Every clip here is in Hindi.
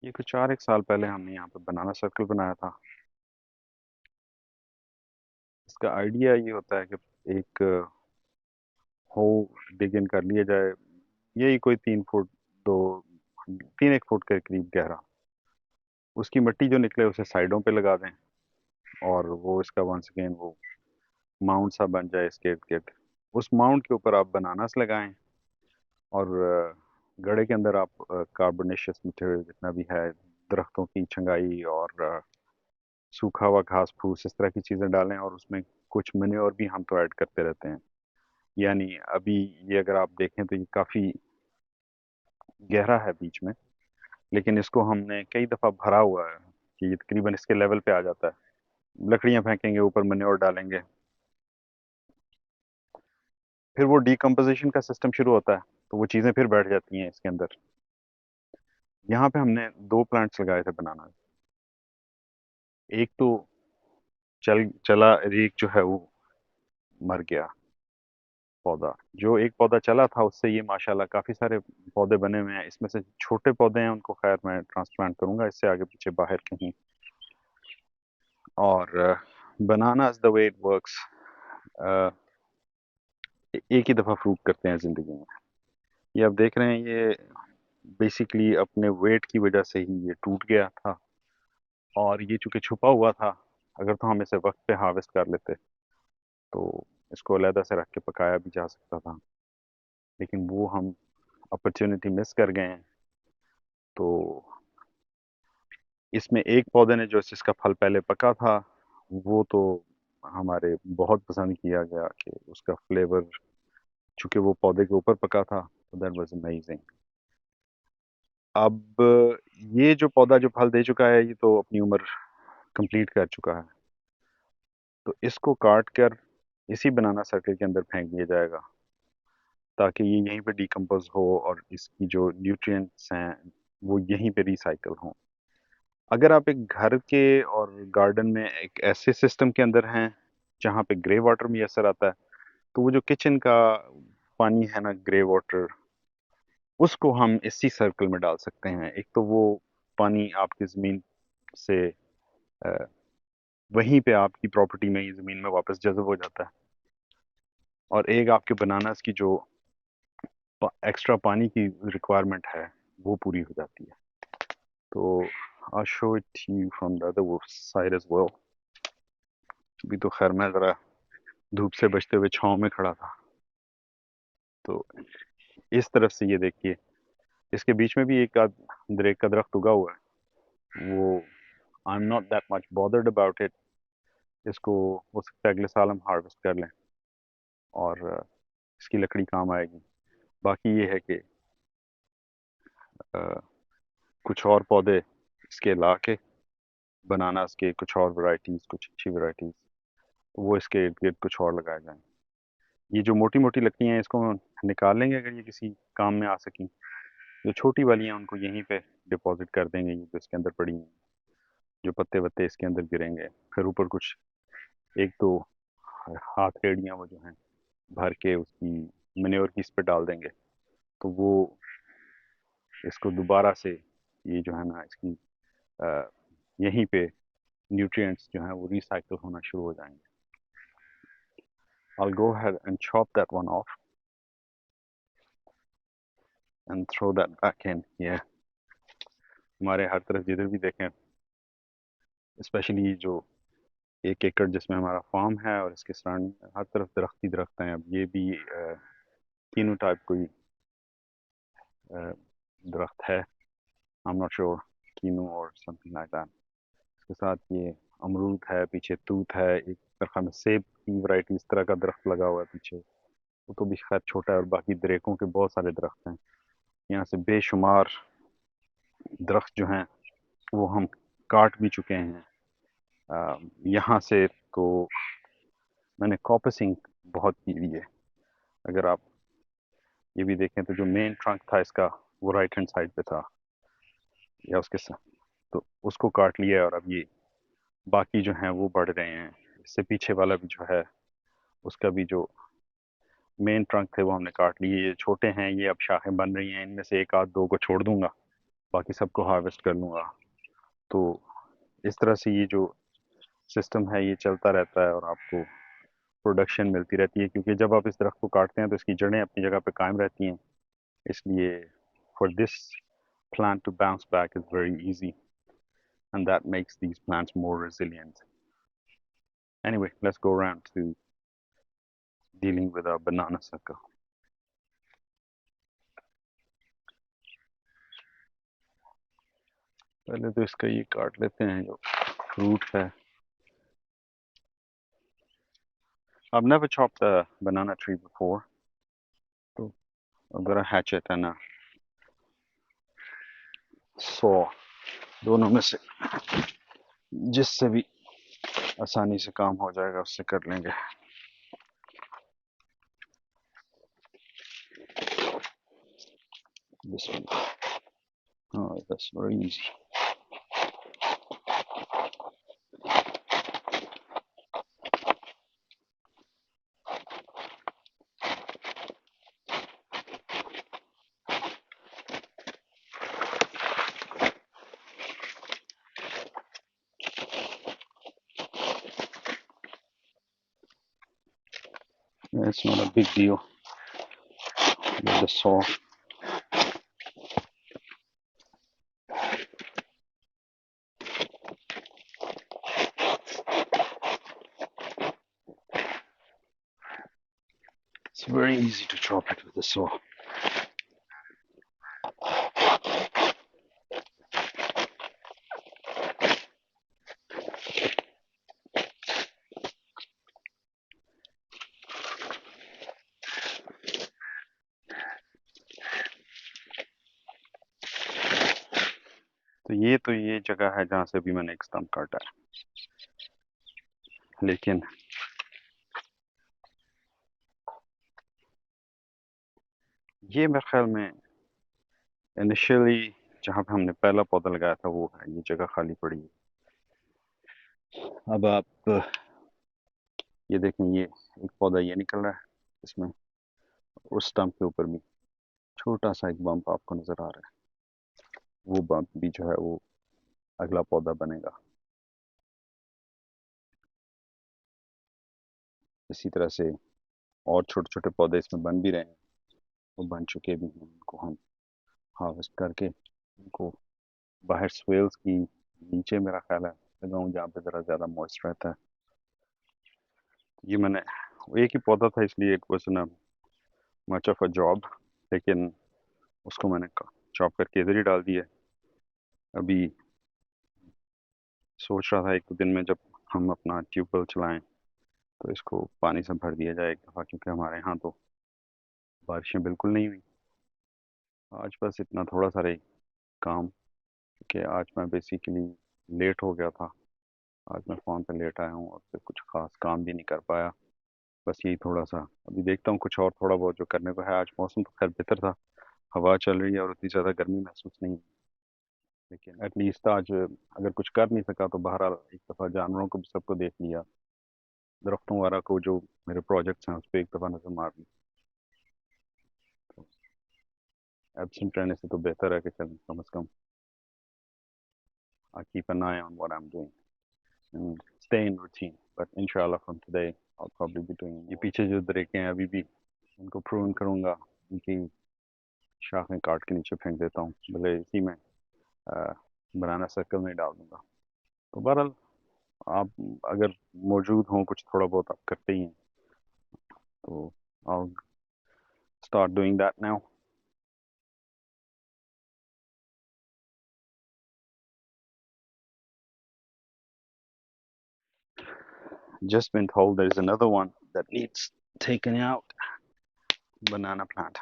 ये कुछ 4 एक साल पहले हमने यहाँ पे बनाना सर्कल बनाया था। इसका आइडिया ये होता है कि एक हो डिग इन कर लिया जाए। यही कोई 3 फुट दो 3 एक फुट के करीब गहरा। उसकी मिट्टी जो निकले उसे साइडों पे लगा दें और वो इसका वंस अगेन वो माउंट सा बन जाए इसके इर्द गिर्द। उस माउंट के ऊपर आप बनानास लगाएं और गड़े के अंदर आप कार्बोनेशियस मटेरियल जितना भी है, दरख्तों की छंगाई और सूखा हुआ घास फूस, इस तरह की चीज़ें डालें और उसमें कुछ मैन्योर भी हम तो ऐड करते रहते हैं। यानी अभी ये अगर आप देखें तो ये काफ़ी गहरा है बीच में, लेकिन इसको हमने कई दफ़ा भरा हुआ है कि ये तकरीबन इसके लेवल पे आ जाता है। लकड़ियाँ फेंकेंगे, ऊपर मैन्योर डालेंगे, फिर वो डीकम्पोजिशन का सिस्टम शुरू होता है, तो वो चीज़ें फिर बैठ जाती हैं इसके अंदर। यहाँ पे हमने 2 प्लांट्स लगाए थे बनाना। एक तो चला, एक जो है वो मर गया पौधा। जो एक पौधा चला था उससे ये माशाल्लाह काफ़ी सारे पौधे बने हुए हैं। इसमें से छोटे पौधे हैं, उनको खैर मैं ट्रांसप्लांट करूंगा इससे आगे पीछे बाहर कहीं। और बनाना द वे इट वर्क्स, एक ही दफ़ा फ्रूट करते हैं ज़िंदगी में। ये आप देख रहे हैं, ये बेसिकली अपने वेट की वजह से ही ये टूट गया था। और ये चूंकि छुपा हुआ था, अगर तो हम इसे वक्त पे हार्वेस्ट कर लेते तो इसको अलहदा से रख के पकाया भी जा सकता था, लेकिन वो हम अपॉर्चुनिटी मिस कर गए हैं। तो इसमें एक पौधे ने जो जिसका फल पहले पका था, वो तो हमारे बहुत पसंद किया गया कि उसका फ्लेवर, चूंकि वो पौधे के ऊपर पका था, तो दैट वाज अमेजिंग। अब ये जो पौधा जो फल दे चुका है, ये तो अपनी उम्र कंप्लीट कर चुका है, तो इसको काट कर इसी बनाना सर्कल के अंदर फेंक दिया जाएगा ताकि ये यहीं पे डिकम्पोज हो और इसकी जो न्यूट्रिएंट्स हैं वो यहीं पे रिसाइकल हों। अगर आप एक घर के और गार्डन में एक ऐसे सिस्टम के अंदर हैं जहाँ पे ग्रे वाटर मैसर आता है, तो वो जो किचन का पानी है ना, ग्रे वाटर, उसको हम इसी सर्कल में डाल सकते हैं। एक तो वो पानी आपकी ज़मीन से अ, वहीं पे आपकी प्रॉपर्टी में ही ज़मीन में वापस जज़ब हो जाता है, और एक आपके बनानास की जो एक्स्ट्रा पानी की रिक्वायरमेंट है वो पूरी हो जाती है। तो I'll show it to you from the other side as well। अभी तो खैर मैं ज़रा धूप से बचते हुए छाँव में खड़ा था। तो इस तरफ से ये देखिए, इसके बीच में भी एक दरेक का दरख्त उगा हुआ है। वो I am not that much bothered about it. इसको हो सकता है अगले साल हम हार्वेस्ट कर लें और इसकी लकड़ी काम आएगी। बाकी ये है कि अ, कुछ और पौधे इसके ला के, बनानास के कुछ और वैरायटीज़, कुछ अच्छी वैरायटीज़, वो इसके इर्द गिर्द कुछ और लगाए जाएं। ये जो मोटी मोटी लकड़ियाँ हैं इसको निकाल लेंगे अगर ये किसी काम में आ सकें। जो छोटी वाली हैं उनको यहीं पे डिपॉजिट कर देंगे, ये जो इसके अंदर पड़ी हैं, जो पत्ते वत्ते इसके अंदर गिरेंगे। फिर ऊपर कुछ एक दो हाथ रेड़ियाँ वो जो हैं भर के उसकी मैन्योर की इस पे डाल देंगे, तो वो इसको दोबारा से, ये जो है ना इसकी अ, यहीं पे न्यूट्रिएंट्स जो हैं वो रिसाइकल होना शुरू हो जाएंगे। I'll go ahead and chop that one off and throw that back in here। हमारे हर तरफ जिधर भी देखें, स्पेशली जो 1 एकड़ जिसमें हमारा फार्म है और इसके सराउंडिंग हर तरफ दरख्त ही दरख्त हैं। अब ये भी तीनों टाइप कोई दरख्त है, I am not sure, kinnow और समथिंग लाइक दैट। इसके साथ ये अमरूद है, पीछे तूत है, एक तरह में सेब की वैरायटी इस तरह का दरख्त लगा हुआ है पीछे, वो तो भी खैर छोटा है। और बाकी दरेकों के बहुत सारे दरख्त हैं। यहाँ से बेशुमार दरख्त जो हैं वो हम काट भी चुके हैं। यहाँ से तो मैंने कॉपसिंग बहुत की हुई है। अगर आप ये भी देखें तो जो मेन ट्रंक था इसका, वो राइट हैंड साइड पे था या उसके साथ, तो उसको काट लिया है और अब ये बाकी जो हैं वो बढ़ रहे हैं। इससे पीछे वाला भी जो है उसका भी जो मेन ट्रंक थे वो हमने काट लिए। ये छोटे हैं, ये अब शाखें बन रही हैं, इनमें से एक आध दो को छोड़ दूंगा बाकी सबको हार्वेस्ट कर लूँगा। तो इस तरह से ये जो सिस्टम है ये चलता रहता है और आपको प्रोडक्शन मिलती रहती है, क्योंकि जब आप इस दरख्त को काटते हैं तो इसकी जड़ें अपनी जगह पे कायम रहती हैं। इसलिए for this plant to bounce back is very easy, and that makes these plants more resilient. Anyway, let's go around to dealing with our banana sucker. पहले तो इसका ये काट लेते हैं जो फ्रूट है। I've never chopped a banana tree before, तो I'm gonna hatch it and a saw, दोनों में से जिससे भी आसानी से काम हो जाएगा उससे कर लेंगे। This one. Oh, that's very easy. It's not a big deal with the saw. It's very easy to chop it with the saw. तो ये जगह है जहाँ से अभी मैंने एक स्टम्प काटा है, लेकिन ये मेरे ख्याल में इनिशियली जहाँ पे हमने पहला पौधा लगाया था वो है, ये जगह खाली पड़ी है। अब आप ये देखें, ये एक पौधा ये निकल रहा है इसमें, उस स्टम्प के ऊपर भी छोटा सा एक बम्प आपको नजर आ रहा है, वो बम्प भी जो है वो अगला पौधा बनेगा। इसी तरह से और छोटे छोटे पौधे इसमें बन भी रहे हैं, वो बन चुके भी हैं, उनको हम हार्वेस्ट करके उनको बाहर स्वेल्स की नीचे मेरा ख्याल है लगाऊं जहाँ पे ज़रा ज़्यादा मॉइस्ट रहता है। ये मैंने एक ही पौधा था इसलिए इट वाज ना मच ऑफ अ जॉब, लेकिन उसको मैंने चॉप करके इधर ही डाल दिया। अभी सोच रहा था एक दो दिन में जब हम अपना ट्यूबवेल चलाएं तो इसको पानी से भर दिया जाए एक दफ़ा, क्योंकि हमारे यहाँ तो बारिशें बिल्कुल नहीं हुई। आज बस इतना थोड़ा सा रही काम, कि आज मैं बेसिकली लेट हो गया था। आज मैं फ़ोन पे लेट आया हूँ और फिर कुछ ख़ास काम भी नहीं कर पाया। बस यही थोड़ा सा अभी देखता हूँ कुछ और थोड़ा बहुत जो करने को है। आज मौसम तो खैर बेहतर था, हवा चल रही है और उतनी ज़्यादा गर्मी महसूस नहीं, लेकिन एटलीस्ट आज अगर कुछ कर नहीं सका तो बहरहाल एक दफ़ा जानवरों को भी सबको देख लिया, दरख्तों वगैरह को जो मेरे प्रोजेक्ट्स हैं उस पर एक दफ़ा नज़र मार ली। तो एब्सेंट रहने से तो बेहतर है कि चल कम अज़ कम I keep an eye on what I'm doing and stay in routine. But inshallah from today I'll probably be doing ये पीछे जो दरेके हैं अभी भी उनको प्रून करूँगा, उनकी शाखें काट के नीचे फेंक देता हूँ, भले इसी में बनाना सर्कल में डाल दूँगा। तो बहरहाल आप अगर मौजूद हों, कुछ थोड़ा बहुत आप करते ही हैं, तो I'll start doing that now. Just been told there's another one that needs taken out, banana plant.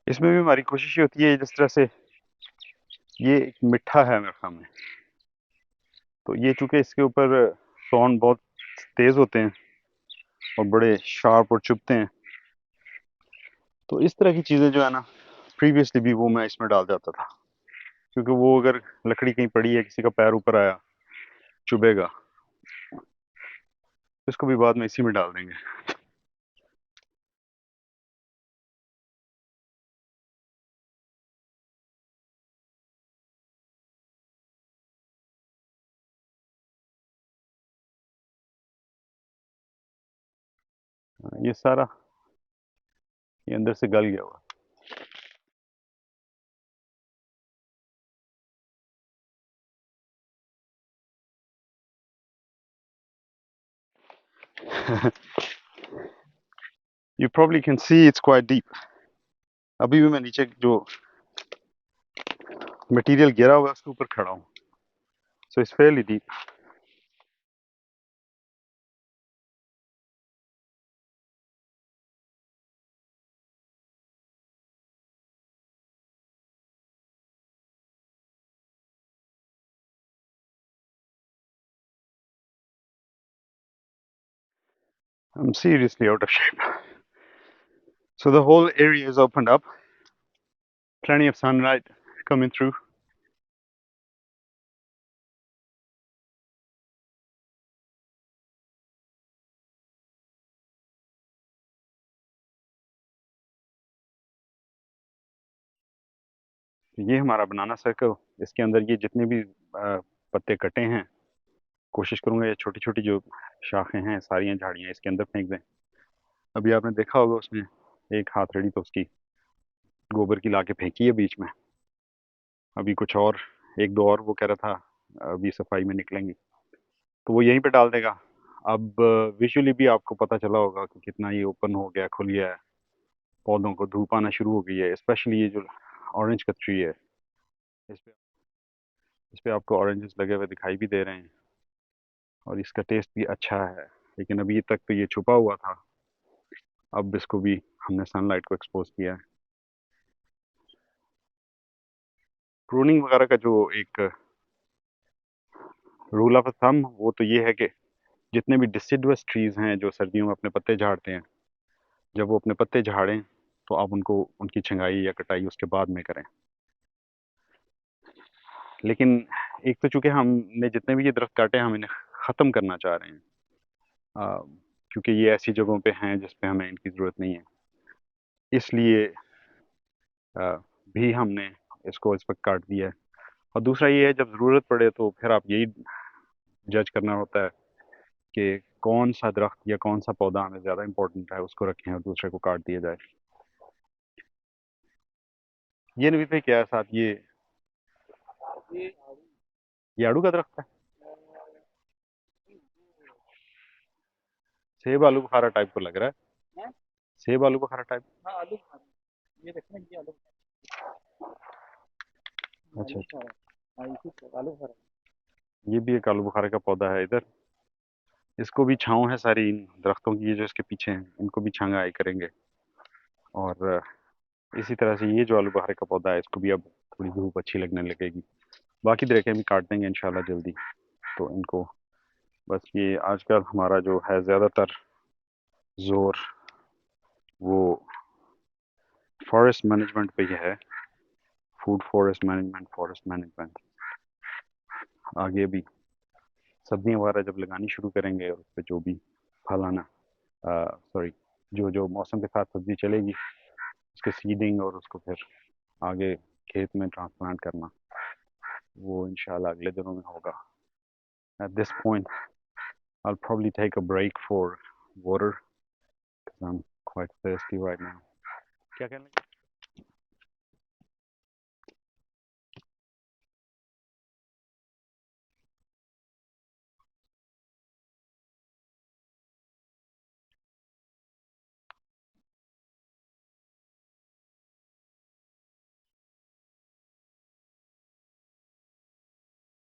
इसमें भी हमारी कोशिश ये होती है, जिस तरह से ये एक मिठा है मेरे ख्याल में, तो ये चूंकि इसके ऊपर थॉर्न बहुत तेज होते हैं और बड़े शार्प और चुभते हैं, तो इस तरह की चीज़ें जो है ना प्रीवियसली भी वो मैं इसमें डाल जाता था, क्योंकि वो अगर लकड़ी कहीं पड़ी है, किसी का पैर ऊपर आया, चुभेगा। इसको भी बाद में इसी में डाल देंगे। ये सारा ये अंदर से गल गया हुआ। You probably can see it's quite deep। अभी भी मैं नीचे जो मटेरियल गिरा हुआ है उसके ऊपर खड़ा हूँ, so it's fairly deep। I'm seriously out of shape। So the whole area is opened up, plenty of sunlight coming through। ये हमारा बनाना सर्कल। इसके अंदर ये जितने भी पत्ते कटे हैं, कोशिश करूंगा ये छोटी छोटी जो शाखें हैं, सारी झाड़ियाँ इसके अंदर फेंक दें। अभी आपने देखा होगा उसमें एक हाथ रेडी तो उसकी गोबर की लाके फेंकी है बीच में। अभी कुछ और एक दो और वो कह रहा था अभी सफाई में निकलेंगी, तो वो यहीं पे डाल देगा। अब विजुअली भी आपको पता चला होगा कि कितना ये ओपन हो गया, खुल गया है, पौधों को धूप आना शुरू हो गई है। स्पेशली ये जो ऑरेंज का ट्री है, इस पे इस पे आपको ऑरेंजेस लगे हुए दिखाई भी दे रहे हैं, और इसका टेस्ट भी अच्छा है। लेकिन अभी तक तो ये छुपा हुआ था, अब इसको भी हमने सनलाइट को एक्सपोज किया है। प्रूनिंग वगैरह का जो एक रूल ऑफ थंब वो तो ये है कि जितने भी डिसिडुअस ट्रीज हैं जो सर्दियों में अपने पत्ते झाड़ते हैं, जब वो अपने पत्ते झाड़ें तो आप उनको उनकी छंगाई या कटाई उसके बाद में करें। लेकिन एक तो चूंकि हमने जितने भी ये दरख्त काटे हैं हम इन्हें ख़त्म करना चाह रहे हैं, आ, क्योंकि ये ऐसी जगहों पे हैं जिस पे हमें इनकी ज़रूरत नहीं है, इसलिए आ, भी हमने इसको इस वक्त काट दिया है। और दूसरा ये है जब ज़रूरत पड़े तो फिर आप यही जज करना होता है कि कौन सा दरख्त या कौन सा पौधा हमें ज़्यादा इंपॉर्टेंट है, उसको रखें और दूसरे को काट दिया जाए। ये नबी पे क्या है साथ ये आड़ू का दरख्त है। सेब आलू बुखारा टाइप को लग रहा है। सेब आलू बुखारा टाइप। अच्छा अच्छा। ये भी एक आलू बुखारे का पौधा है इधर। इसको भी छाँव है सारी इन दरख्तों की, ये जो इसके पीछे हैं इनको भी छांगाई करेंगे। और इसी तरह से ये जो आलू बुखारे का पौधा है इसको भी अब थोड़ी धूप अच्छी लगने लगेगी। बाकी दरख्तें भी काट देंगे इंशाल्लाह जल्दी। तो इनको बस ये आजकल हमारा जो है ज़्यादातर जोर वो फॉरेस्ट मैनेजमेंट पे ही है। Food forest management, forest management. आगे भी सब्जियां वगैरह जब लगानी शुरू करेंगे और उस पर जो भी फल आना, सॉरी, जो जो मौसम के साथ सब्जी चलेगी उसके सीडिंग और उसको फिर आगे खेत में ट्रांसप्लांट करना, वो इंशाल्लाह अगले दिनों में होगा। At this point, I'll probably take a break for water because I'm quite thirsty right now। क्या कहने